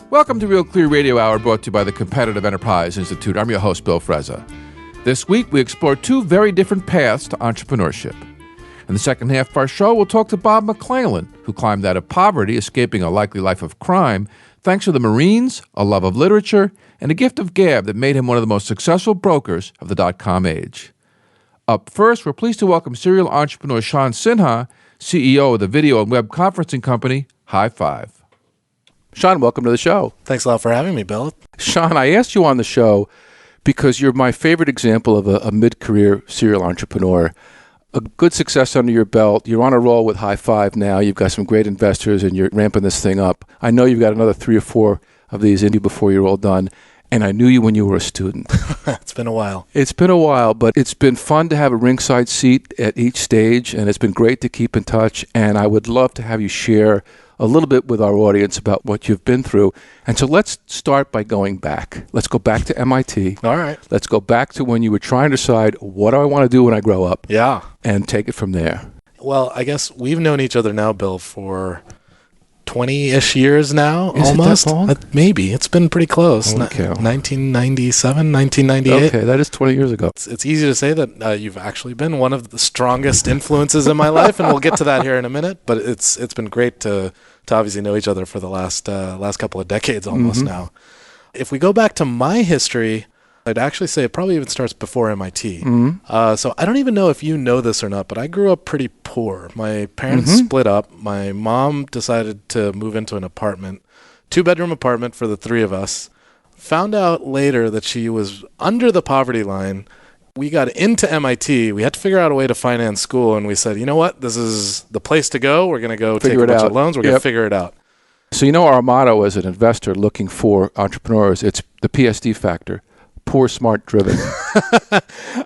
Welcome to Real Clear Radio Hour, brought to you by the Competitive Enterprise Institute. I'm your host, Bill Frezza. This week, we explore two very different paths to entrepreneurship. In the second half of our show, we'll talk to Bob McClellan, who climbed out of poverty, escaping a likely life of crime, thanks to the Marines, a love of literature, and a gift of gab that made him one of the most successful brokers of the dot-com age. Up first, we're pleased to welcome serial entrepreneur Shan Sinha, CEO of the video and web conferencing company Highfive. Shan, welcome to the show. Thanks a lot for having me, Bill. Shan, I asked you on the show because you're my favorite example of a mid-career serial entrepreneur. A good success under your belt. You're on a roll with Highfive now. You've got some great investors, and you're ramping this thing up. I know you've got another 3 or 4 of these in you before you're all done. And I knew you when you were a student. It's been a while. It's been a while, but it's been fun to have a ringside seat at each stage, and it's been great to keep in touch. And I would love to have you share a little bit with our audience about what you've been through. And so let's start by going back. Let's go back to MIT. All right. Let's go back to when you were trying to decide, what do I want to do when I grow up? Yeah. And take it from there. Well, I guess we've known each other now, Bill, for 20-ish years now, Is almost. it that long? Maybe. It's been pretty close. Holy cow. 1997, 1998. Okay, that is 20 years ago. It's easy to say that you've actually been one of the strongest influences in my life, and we'll get to that here in a minute. But it's been great to obviously know each other for the last couple of decades almost now. If we go back to my history, I'd actually say it probably even starts before MIT. So I don't even know if you know this or not, but I grew up pretty poor. My parents split up. My mom decided to move into an apartment, 2-bedroom apartment for the 3 of us. Found out later that she was under the poverty line. We got into MIT. We had to figure out a way to finance school, and we said, you know what? This is the place to go. We're going to go take a bunch of loans. We're going to figure it out. So you know our motto as an investor looking for entrepreneurs, it's the PSD factor. Poor, smart, driven.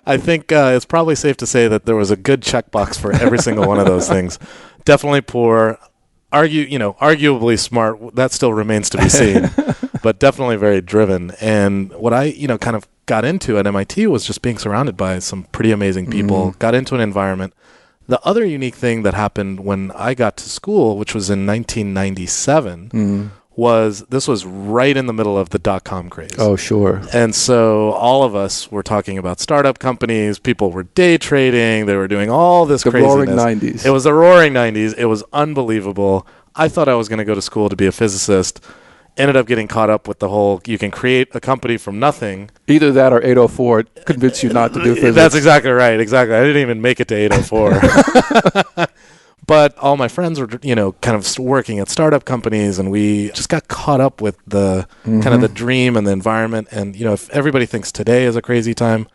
I think it's probably safe to say that there was a good checkbox for every single one of those things. Definitely poor, arguably smart. That still remains to be seen, but definitely very driven. And what I, kind of got into at MIT was just being surrounded by some pretty amazing people. Got into an environment. The other unique thing that happened when I got to school, which was in 1997. This was right in the middle of the dot-com craze. Oh, sure. And so all of us were talking about startup companies. People were day trading. They were doing all this craziness. The roaring 90s. It was the roaring 90s. It was unbelievable. I thought I was going to go to school to be a physicist. Ended up getting caught up with the whole, you can create a company from nothing. Either that or 804 convinced you not to do physics. That's exactly right. Exactly. I didn't even make it to 804. But all my friends were, kind of working at startup companies, and we just got caught up with the kind of the dream and the environment. And, if everybody thinks today is a crazy time,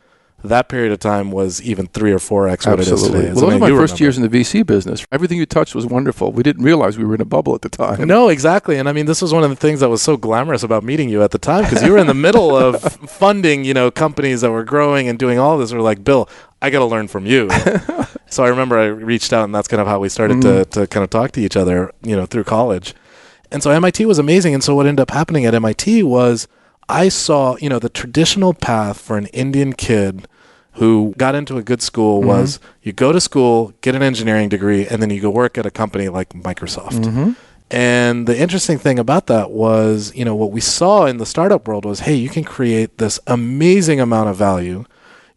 that period of time was even 3 or 4x what it is today. Well, those were my first years in the VC business. Everything you touched was wonderful. We didn't realize we were in a bubble at the time. No, exactly. And I mean, this was one of the things that was so glamorous about meeting you at the time, because you were in the middle of funding, companies that were growing and doing all this. We're like, Bill, I got to learn from you. So I remember I reached out, and that's kind of how we started to kind of talk to each other, through college. And so MIT was amazing. And so what ended up happening at MIT was I saw, the traditional path for an Indian kid who got into a good school was you go to school, get an engineering degree, and then you go work at a company like Microsoft. And the interesting thing about that was, what we saw in the startup world was, hey, you can create this amazing amount of value.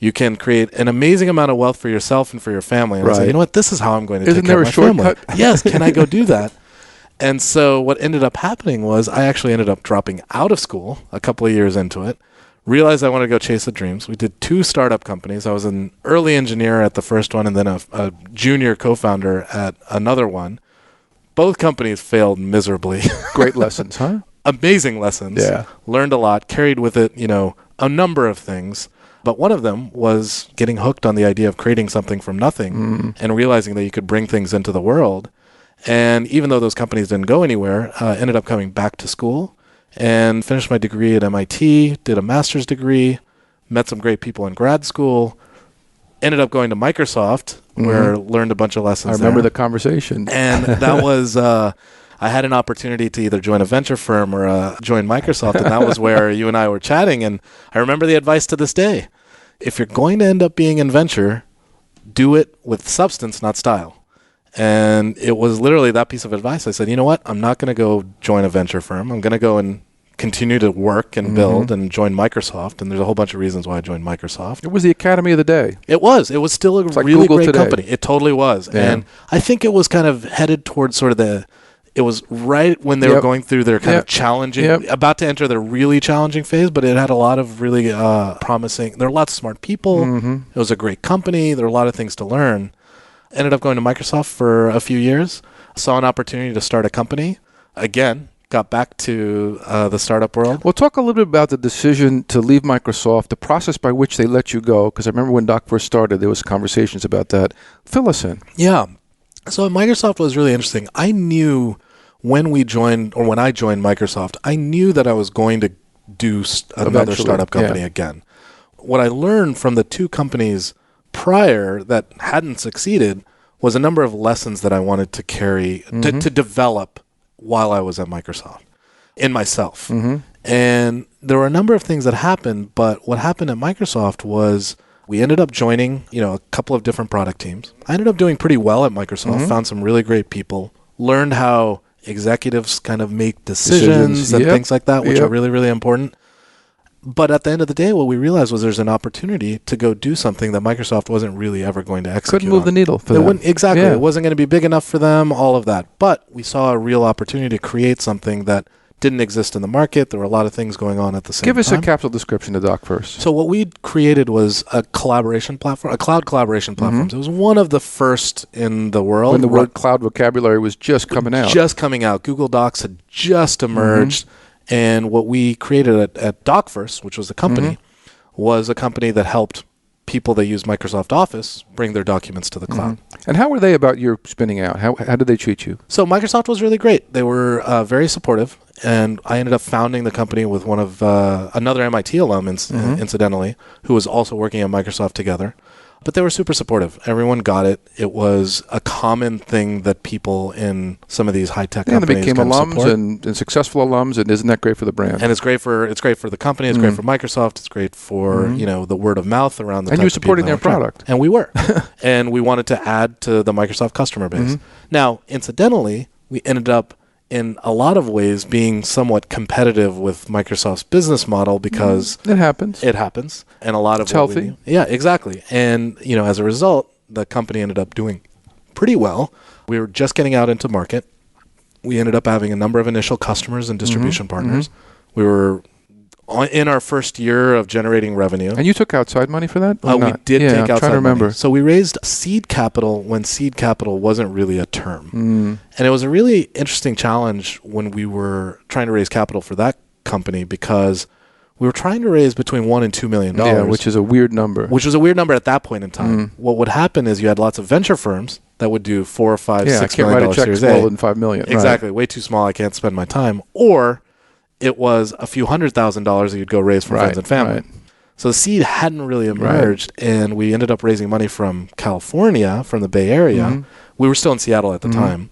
You can create an amazing amount of wealth for yourself and for your family. And I said, you know what? This is how I'm going to take care of my family. Isn't there a shortcut? Yes. Can I go do that? And so what ended up happening was I actually ended up dropping out of school a couple of years into it, realized I wanted to go chase the dreams. We did 2 startup companies. I was an early engineer at the first one and then a junior co-founder at another one. Both companies failed miserably. Great lessons, huh? Amazing lessons. Yeah. Learned a lot, carried with it, a number of things. But one of them was getting hooked on the idea of creating something from nothing and realizing that you could bring things into the world. And even though those companies didn't go anywhere, ended up coming back to school and finished my degree at MIT, did a master's degree, met some great people in grad school, ended up going to Microsoft where learned a bunch of lessons I remember the conversation. And that was... I had an opportunity to either join a venture firm or join Microsoft, and that was where you and I were chatting. And I remember the advice to this day. If you're going to end up being in venture, do it with substance, not style. And it was literally that piece of advice. I said, you know what? I'm not going to go join a venture firm. I'm going to go and continue to work and build and join Microsoft. And there's a whole bunch of reasons why I joined Microsoft. It was the academy of the day. It was. It was still a like really Google great today. company. It totally was. Yeah. And I think it was kind of headed towards sort of it was right when they were going through their kind of challenging, about to enter their really challenging phase, but it had a lot of really promising, there were lots of smart people. It was a great company. There were a lot of things to learn. Ended up going to Microsoft for a few years, saw an opportunity to start a company. Again, got back to the startup world. Well, talk a little bit about the decision to leave Microsoft, the process by which they let you go, because I remember when DocVerse started, there was conversations about that. Fill us in. Yeah. So Microsoft was really interesting. I knew when I joined Microsoft, I knew that I was going to do another startup company again. What I learned from the two companies prior that hadn't succeeded was a number of lessons that I wanted to carry, to develop while I was at Microsoft in myself. And there were a number of things that happened, but what happened at Microsoft was we ended up joining, a couple of different product teams. I ended up doing pretty well at Microsoft, found some really great people, learned how executives kind of make decisions and things like that, which are really, really important. But at the end of the day, what we realized was there's an opportunity to go do something that Microsoft wasn't really ever going to execute. Couldn't move the needle for them. Exactly. It wasn't going to be big enough for them, all of that. But we saw a real opportunity to create something that didn't exist in the market. There were a lot of things going on at the same time. Give us a capsule description of DocVerse. So what we created was a collaboration platform, a cloud collaboration platform. It was one of the first in the world. When the word cloud vocabulary was just coming out. Google Docs had just emerged. And what we created at DocVerse, which was a company, was a company that helped people that use Microsoft Office bring their documents to the cloud. And how were they about your spinning out? How did they treat you? So Microsoft was really great. They were very supportive. And I ended up founding the company with one of another MIT alum, incidentally, who was also working at Microsoft together. But they were super supportive. Everyone got it. It was a common thing that people in some of these high-tech companies they became alums and successful alums, and isn't that great for the brand? And it's great for the company. It's great for Microsoft. It's great for the word of mouth around the. And you're supporting their product. And we were, and we wanted to add to the Microsoft customer base. Now, incidentally, we ended up in a lot of ways being somewhat competitive with Microsoft's business model because it happens. And a lot of it's healthy. Yeah, exactly. And as a result, the company ended up doing pretty well. We were just getting out into market. We ended up having a number of initial customers and distribution partners. We were in our first year of generating revenue. And you took outside money for that? We did take outside I'm trying to remember. money. So we raised seed capital when seed capital wasn't really a term. And it was a really interesting challenge when we were trying to raise capital for that company because we were trying to raise between $1 and $2 million. Yeah, which is a weird number. Which was a weird number at that point in time. What would happen is you had lots of venture firms that would do $4 or $5, $6 million I can't write a check smaller than $5 million. Exactly. Way too small. I can't spend my time. Or it was a few $100,000 that you'd go raise for friends and family. So the seed hadn't really emerged, and we ended up raising money from California, from the Bay Area. We were still in Seattle at the time.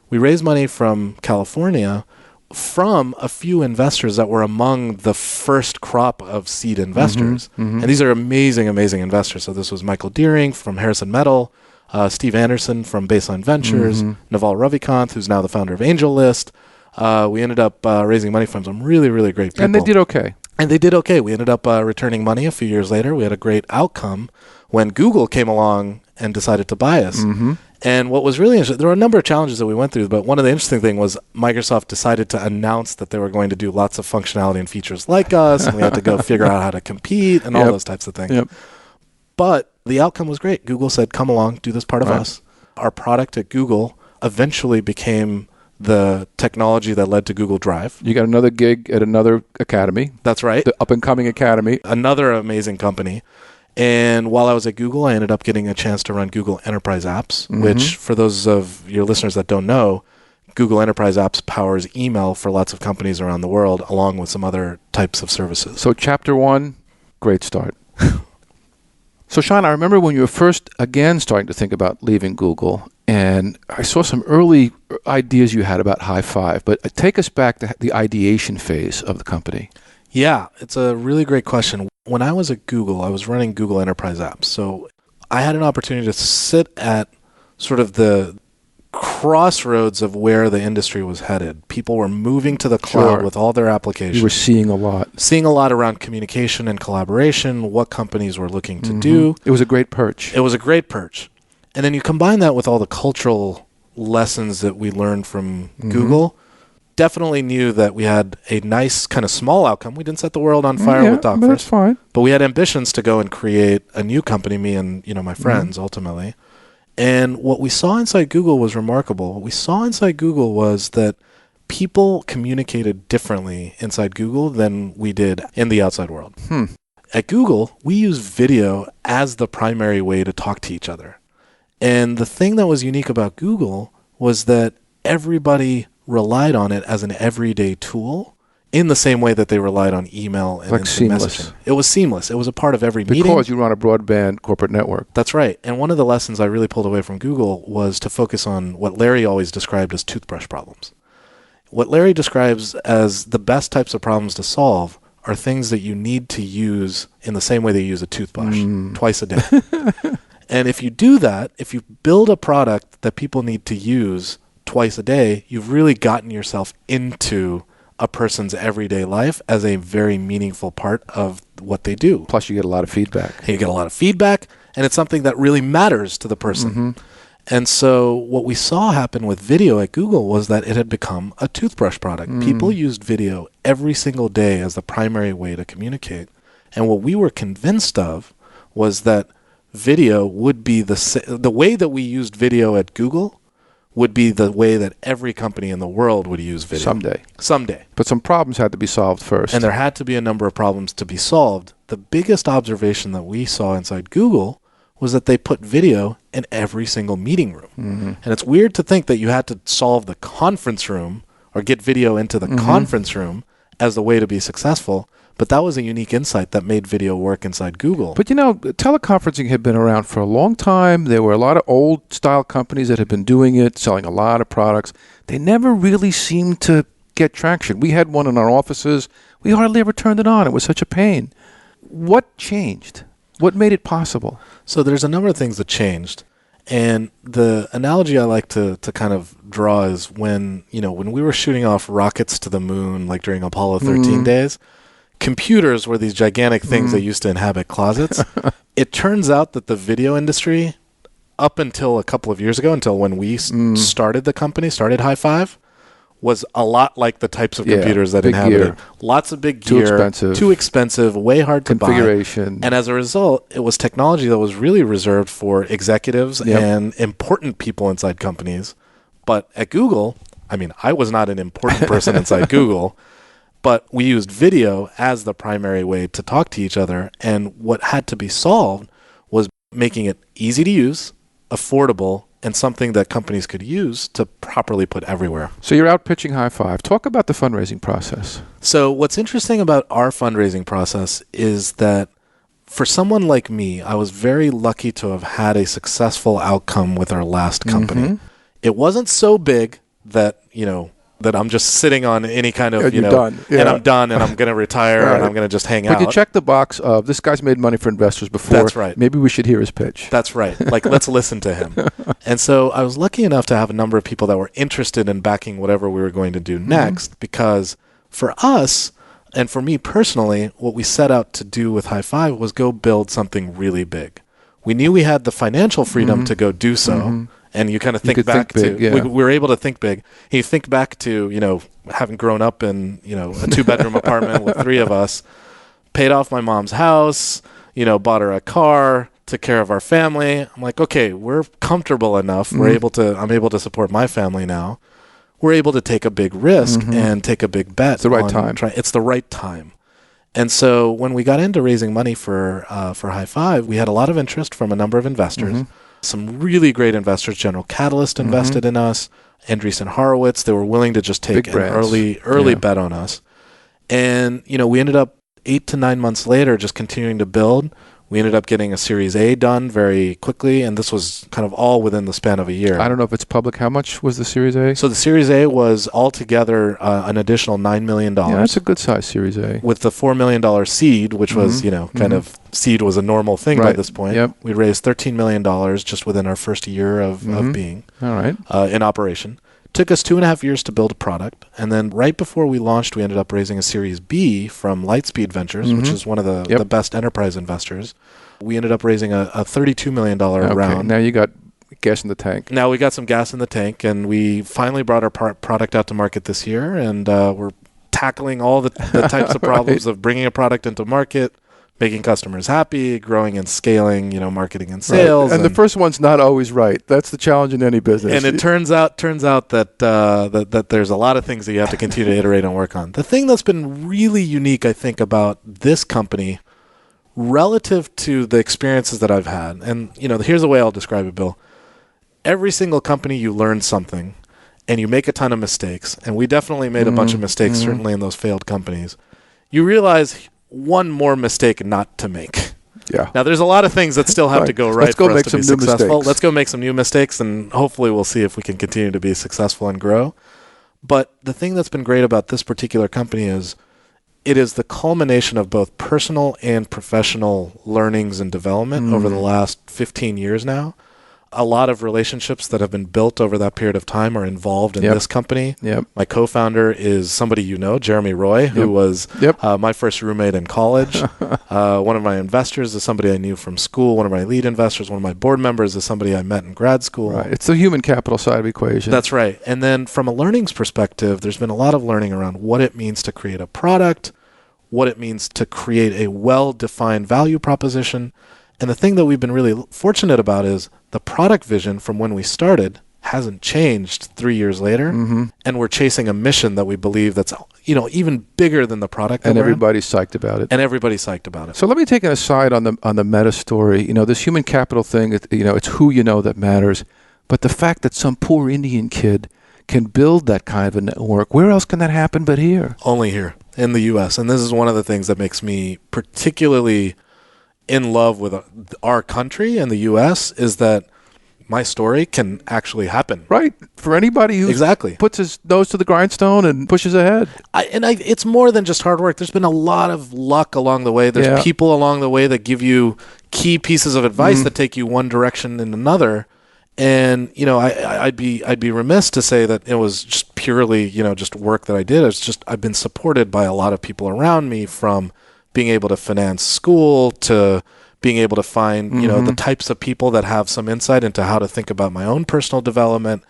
We raised money from California from a few investors that were among the first crop of seed investors. And these are amazing, amazing investors. So this was Michael Deering from Harrison Metal, Steve Anderson from Baseline Ventures, Naval Ravikant, who's now the founder of AngelList. We ended up raising money from some really, really great people. And they did okay. We ended up returning money a few years later. We had a great outcome when Google came along and decided to buy us. And what was really interesting, there were a number of challenges that we went through, but one of the interesting things was Microsoft decided to announce that they were going to do lots of functionality and features like us, and we had to go figure out how to compete and all those types of things. But the outcome was great. Google said, come along, do this part of us. Our product at Google eventually became the technology that led to Google Drive. You got another gig at another academy. That's right. The up-and-coming academy. Another amazing company. And while I was at Google, I ended up getting a chance to run Google Enterprise Apps, which, for those of your listeners that don't know, Google Enterprise Apps powers email for lots of companies around the world, along with some other types of services. So chapter 1, great start. So Shan, I remember when you were first, again, starting to think about leaving Google, and I saw some early ideas you had about Highfive, but take us back to the ideation phase of the company. Yeah, it's a really great question. When I was at Google, I was running Google Enterprise Apps. So I had an opportunity to sit at sort of the crossroads of where the industry was headed. People were moving to the cloud with all their applications. You were seeing a lot. Seeing a lot around communication and collaboration, what companies were looking to do. It was a great perch. It was a great perch. And then you combine that with all the cultural lessons that we learned from Google. Definitely knew that we had a nice kind of small outcome. We didn't set the world on fire with DocVerse. That's fine. But we had ambitions to go and create a new company, me and my friends, ultimately. And what we saw inside Google was remarkable. What we saw inside Google was that people communicated differently inside Google than we did in the outside world. At Google, we use video as the primary way to talk to each other. And the thing that was unique about Google was that everybody relied on it as an everyday tool in the same way that they relied on email and instant messaging. It was seamless. It was a part of every meeting. Because you run a broadband corporate network. That's right. And one of the lessons I really pulled away from Google was to focus on what Larry always described as toothbrush problems. What Larry describes as the best types of problems to solve are things that you need to use in the same way they use a toothbrush, twice a day. And if you do that, if you build a product that people need to use twice a day, you've really gotten yourself into a person's everyday life as a very meaningful part of what they do. Plus, you get a lot of feedback. And you get a lot of feedback, and it's something that really matters to the person. And so what we saw happen with video at Google was that it had become a toothbrush product. People used video every single day as the primary way to communicate. And what we were convinced of was that video would be the way that we used video at Google would be the way that every company in the world would use video. Someday. But some problems had to be solved first. And there had to be a number of problems to be solved. The biggest observation that we saw inside Google was that they put video in every single meeting room. And it's weird to think that you had to solve the conference room or get video into the conference room as the way to be successful. But that was a unique insight that made video work inside Google. But teleconferencing had been around for a long time. There were a lot of old style companies that had been doing it, selling a lot of products. They never really seemed to get traction. We had one in our offices. We hardly ever turned it on. It was such a pain. What changed? What made it possible? So there's a number of things that changed. And the analogy I like to kind of draw is when we were shooting off rockets to the moon, like during Apollo 13 days, computers were these gigantic things that used to inhabit closets. It turns out that the video industry, up until a couple of years ago, until when we started the company, started Highfive, was a lot like the types of computers that inhabited. Lots of big gear. Too expensive, way hard to buy. Configuration. And as a result, it was technology that was really reserved for executives and important people inside companies. But at Google, I was not an important person inside Google, but we used video as the primary way to talk to each other. And what had to be solved was making it easy to use, affordable, and something that companies could use to properly put everywhere. So you're out pitching Highfive. Talk about the fundraising process. So what's interesting about our fundraising process is that for someone like me, I was very lucky to have had a successful outcome with our last company. It wasn't so big that, that I'm just sitting on any kind of, done. And I'm done and I'm going to retire and I'm going to just hang out. But you check the box of, this guy's made money for investors before. That's right. Maybe we should hear his pitch. That's right. Let's listen to him. And so I was lucky enough to have a number of people that were interested in backing whatever we were going to do next, because for us, and for me personally, what we set out to do with Highfive was go build something really big. We knew we had the financial freedom to go do so. And you kind of think back to, we were able to think big. You think back to, having grown up in, a 2-bedroom apartment with 3 of us, paid off my mom's house, bought her a car, took care of our family. I'm like, okay, we're comfortable enough. I'm able to support my family now. We're able to take a big risk and take a big bet. It's the right time. It's the right time. And so when we got into raising money for Highfive, we had a lot of interest from a number of investors. Some really great investors. General Catalyst invested in us. Andreessen Horowitz. They were willing to just take an early bet on us. And, we ended up 8 to 9 months later just continuing to build. We ended up getting a Series A done very quickly, and this was kind of all within the span of a year. I don't know if it's public. How much was the Series A? So the Series A was altogether an additional $9 million. Yeah, that's a good size Series A. With the $4 million seed, which was, kind of seed was a normal thing by this point. Yep. We raised $13 million just within our first year of being All right. in operation. Took us 2.5 years to build a product. And then right before we launched, we ended up raising a Series B from Lightspeed Ventures, which is one of the best enterprise investors. We ended up raising a $32 million round. Now you got gas in the tank. Now we got some gas in the tank, and we finally brought our product out to market this year, and we're tackling all the types of problems of bringing a product into market, making customers happy, growing and scaling, marketing and sales. Right. And the first one's not always right. That's the challenge in any business. And it turns out that there's a lot of things that you have to continue to iterate and work on. The thing that's been really unique, I think, about this company relative to the experiences that I've had, and here's the way I'll describe it, Bill. Every single company, you learn something, and you make a ton of mistakes. And we definitely made a bunch of mistakes, certainly in those failed companies. You realize one more mistake not to make. Yeah. Now, there's a lot of things that still have to go right for us to be successful. Mistakes. Let's go make some new mistakes, and hopefully we'll see if we can continue to be successful and grow. But the thing that's been great about this particular company is it is the culmination of both personal and professional learnings and development over the last 15 years now. A lot of relationships that have been built over that period of time are involved in this company. Yep. My co-founder is somebody Jeremy Roy, who was my first roommate in college. One of my investors is somebody I knew from school. One of my lead investors, one of my board members is somebody I met in grad school. Right. It's the human capital side of the equation. That's right. And then from a learnings perspective, there's been a lot of learning around what it means to create a product, what it means to create a well-defined value proposition. And the thing that we've been really fortunate about is the product vision from when we started hasn't changed 3 years later. And we're chasing a mission that we believe that's, even bigger than the product. And everybody's psyched about it. And everybody's psyched about it. So let me take an aside on the meta story. This human capital thing, it's who you know that matters. But the fact that some poor Indian kid can build that kind of a network, where else can that happen but here? Only here in the U.S. And this is one of the things that makes me particularly in love with our country and the U.S. is that my story can actually happen. Right. For anybody who puts his nose to the grindstone and pushes ahead. It's more than just hard work. There's been a lot of luck along the way. There's people along the way that give you key pieces of advice that take you one direction and another. And, I'd be remiss to say that it was just purely, just work that I did. It's just I've been supported by a lot of people around me, from being able to finance school to being able to find, the types of people that have some insight into how to think about my own personal development.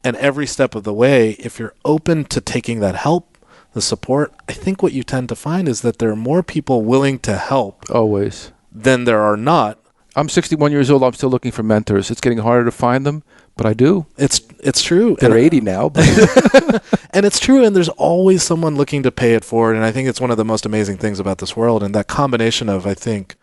And every step of the way, if you're open to taking that help, the support, I think what you tend to find is that there are more people willing to help always than there are not. I'm 61 years old. I'm still looking for mentors. It's getting harder to find them, but I do. It's true. They're 80 now. But and it's true, and there's always someone looking to pay it forward, and I think it's one of the most amazing things about this world, and that combination of, I think,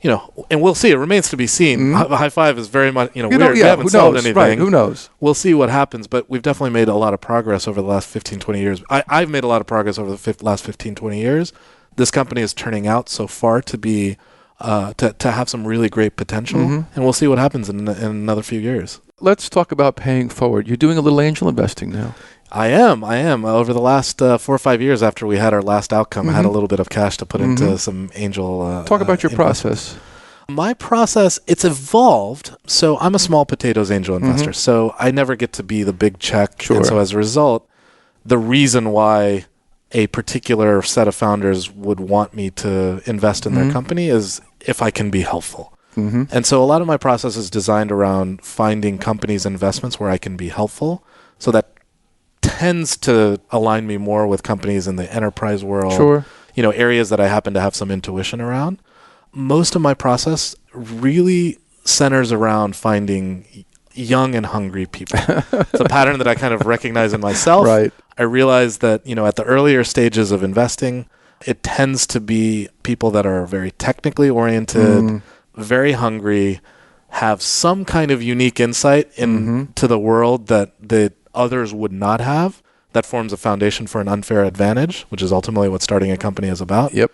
and we'll see. It remains to be seen. High-Five is very much, weird. We haven't solved anything. Right, who knows? We'll see what happens, but we've definitely made a lot of progress over the last 15, 20 years. I've made a lot of progress over the last 15, 20 years. This company is turning out so far to be to have some really great potential, and we'll see what happens in another few years. Let's talk about paying forward. You're doing a little angel investing now. I am. Over the last 4 or 5 years after we had our last outcome, I had a little bit of cash to put into some angel Talk about your process. My process, it's evolved. So I'm a small potatoes angel investor, so I never get to be the big check. Sure. And so as a result, the reason why a particular set of founders would want me to invest in their company is if I can be helpful. And so a lot of my process is designed around finding companies' investments where I can be helpful. So that tends to align me more with companies in the enterprise world, areas that I happen to have some intuition around. Most of my process really centers around finding young and hungry people. It's a pattern that I kind of recognize in myself. Right. I realize that, at the earlier stages of investing, it tends to be people that are very technically oriented, very hungry, have some kind of unique insight into the world that others would not have. That forms a foundation for an unfair advantage, which is ultimately what starting a company is about. Yep.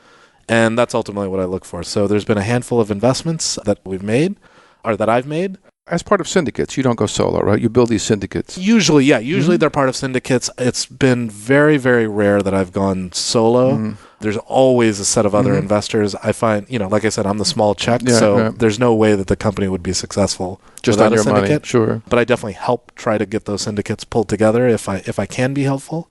And that's ultimately what I look for. So there's been a handful of investments that we've made, or that I've made. As part of syndicates, you don't go solo, right? You build these syndicates. Usually, yeah. Usually they're part of syndicates. It's been very, very rare that I've gone solo. There's always a set of other investors. I find, like I said, I'm the small check, there's no way that the company would be successful just without on your a syndicate. money. Sure. But I definitely help try to get those syndicates pulled together if I can be helpful.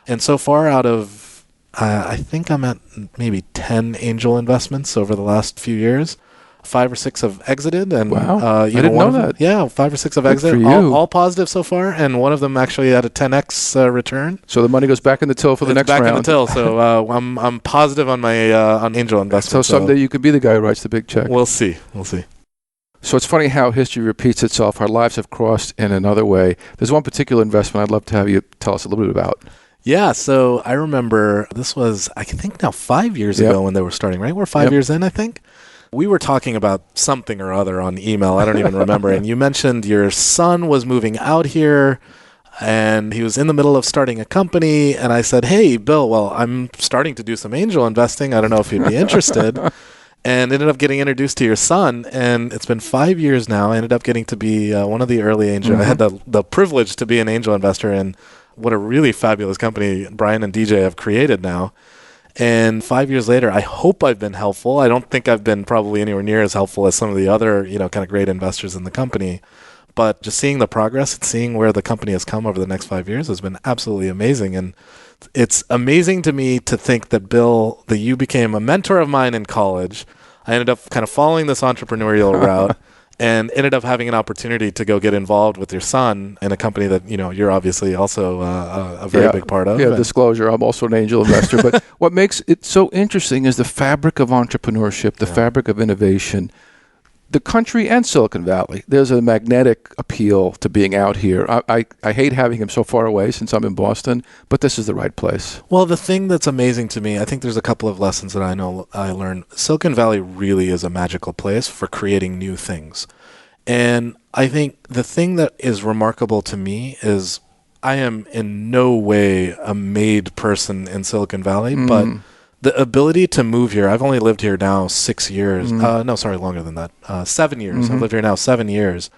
And so far out of, I think I'm at maybe 10 angel investments over the last few years. 5 or 6 have exited, and wow, I didn't know that. Yeah, 5 or 6 have Good exited. for you. All positive so far, and one of them actually had a 10x return. So the money goes back in the till for the next round. Back in the till. So I'm positive on my on angel investment. So someday you could be the guy who writes the big check. We'll see. So it's funny how history repeats itself. Our lives have crossed in another way. There's one particular investment I'd love to have you tell us a little bit about. Yeah, so I remember this was, I think now 5 years ago when they were starting, right? We're 5 years in, I think. We were talking about something or other on email. I don't even remember. And you mentioned your son was moving out here and he was in the middle of starting a company. And I said, hey, Bill, well, I'm starting to do some angel investing. I don't know if you'd be interested. And ended up getting introduced to your son. And it's been 5 years now. I ended up getting to be one of the early angel. I had the privilege to be an angel investor in what a really fabulous company Brian and DJ have created now. And 5 years later, I hope I've been helpful. I don't think I've been probably anywhere near as helpful as some of the other, kind of great investors in the company. But just seeing the progress and seeing where the company has come over the next 5 years has been absolutely amazing. And it's amazing to me to think that, Bill, that you became a mentor of mine in college. I ended up kind of following this entrepreneurial route and ended up having an opportunity to go get involved with your son in a company that, you're obviously also a very big part of. Yeah, disclosure, I'm also an angel investor. But what makes it so interesting is the fabric of entrepreneurship, the fabric of innovation. The country and Silicon Valley, there's a magnetic appeal to being out here. I hate having him so far away since I'm in Boston, but this is the right place. Well, the thing that's amazing to me, I think there's a couple of lessons that I know I learned. Silicon Valley really is a magical place for creating new things. And I think the thing that is remarkable to me is I am in no way a made person in Silicon Valley, but the ability to move here, I've only lived here now 6 years. Longer than that. 7 years. I've lived here now 7 years.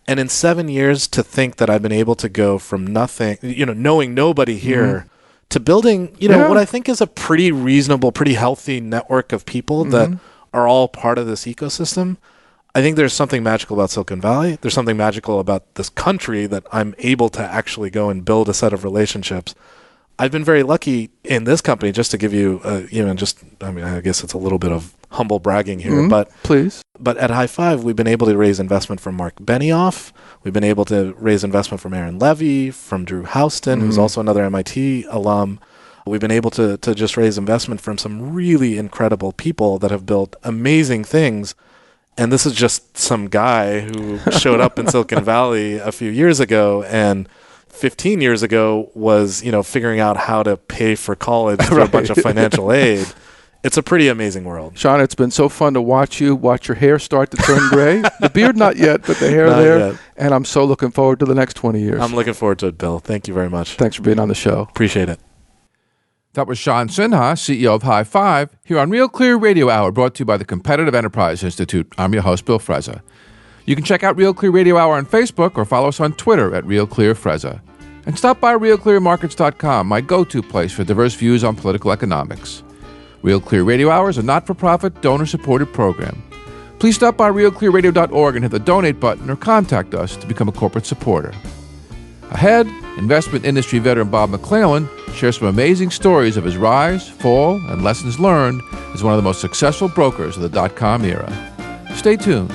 And in 7 years, to think that I've been able to go from nothing, knowing nobody here, to building, what I think is a pretty reasonable, pretty healthy network of people that are all part of this ecosystem. I think there's something magical about Silicon Valley. There's something magical about this country that I'm able to actually go and build a set of relationships. I've been very lucky in this company, just to give you, I guess it's a little bit of humble bragging here, but please. But at Highfive, we've been able to raise investment from Mark Benioff. We've been able to raise investment from Aaron Levy, from Drew Houston, who's also another MIT alum. We've been able to just raise investment from some really incredible people that have built amazing things. And this is just some guy who showed up in Silicon Valley a few years ago and 15 years ago was, figuring out how to pay for college through a bunch of financial aid. It's a pretty amazing world. Shan, it's been so fun to watch your hair start to turn gray. The beard not yet, but the hair not there. Yet. And I'm so looking forward to the next 20 years. I'm looking forward to it, Bill. Thank you very much. Thanks for being on the show. Appreciate it. That was Shan Sinha, CEO of Highfive, here on Real Clear Radio Hour, brought to you by the Competitive Enterprise Institute. I'm your host, Bill Frezza. You can check out Real Clear Radio Hour on Facebook or follow us on Twitter at Real Clear Frezza. And stop by RealClearMarkets.com, my go-to place for diverse views on political economics. Real Clear Radio Hour is a not-for-profit, donor-supported program. Please stop by RealClearRadio.org and hit the donate button or contact us to become a corporate supporter. Ahead, investment industry veteran Bob McClellan shares some amazing stories of his rise, fall, and lessons learned as one of the most successful brokers of the dot-com era. Stay tuned.